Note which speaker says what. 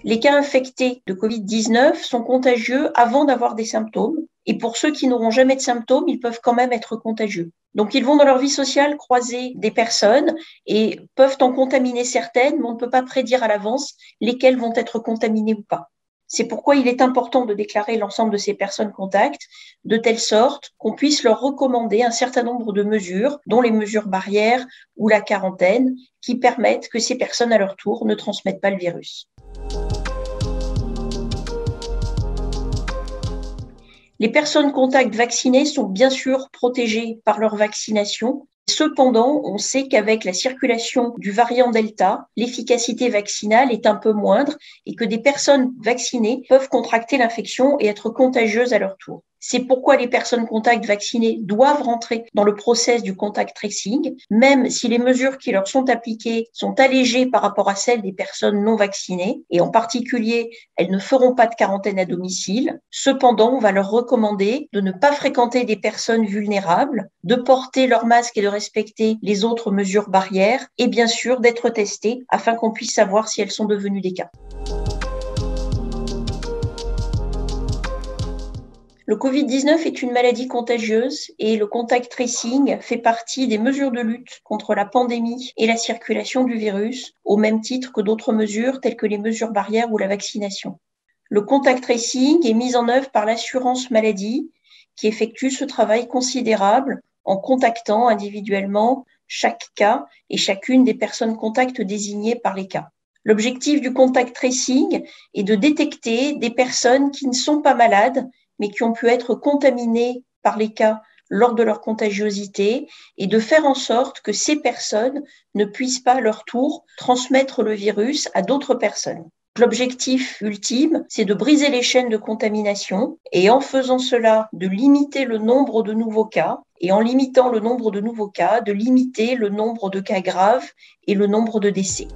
Speaker 1: Les cas infectés de Covid-19 sont contagieux avant d'avoir des symptômes. Et pour ceux qui n'auront jamais de symptômes, ils peuvent quand même être contagieux. Donc, ils vont dans leur vie sociale croiser des personnes et peuvent en contaminer certaines, mais on ne peut pas prédire à l'avance lesquelles vont être contaminées ou pas. C'est pourquoi il est important de déclarer l'ensemble de ces personnes contacts, de telle sorte qu'on puisse leur recommander un certain nombre de mesures, dont les mesures barrières ou la quarantaine, qui permettent que ces personnes, à leur tour, ne transmettent pas le virus. Les personnes contacts vaccinées sont bien sûr protégées par leur vaccination. Cependant, on sait qu'avec la circulation du variant Delta, l'efficacité vaccinale est un peu moindre et que des personnes vaccinées peuvent contracter l'infection et être contagieuses à leur tour. C'est pourquoi les personnes contacts vaccinées doivent rentrer dans le process du contact tracing, même si les mesures qui leur sont appliquées sont allégées par rapport à celles des personnes non vaccinées, et en particulier, elles ne feront pas de quarantaine à domicile. Cependant, on va leur recommander de ne pas fréquenter des personnes vulnérables, de porter leur masque et de respecter les autres mesures barrières, et bien sûr d'être testées afin qu'on puisse savoir si elles sont devenues des cas. Le Covid-19 est une maladie contagieuse et le contact tracing fait partie des mesures de lutte contre la pandémie et la circulation du virus, au même titre que d'autres mesures telles que les mesures barrières ou la vaccination. Le contact tracing est mis en œuvre par l'assurance maladie qui effectue ce travail considérable en contactant individuellement chaque cas et chacune des personnes contacts désignées par les cas. L'objectif du contact tracing est de détecter des personnes qui ne sont pas malades mais qui ont pu être contaminés par les cas lors de leur contagiosité et de faire en sorte que ces personnes ne puissent pas à leur tour transmettre le virus à d'autres personnes. L'objectif ultime, c'est de briser les chaînes de contamination et en faisant cela, de limiter le nombre de nouveaux cas et en limitant le nombre de nouveaux cas, de limiter le nombre de cas graves et le nombre de décès.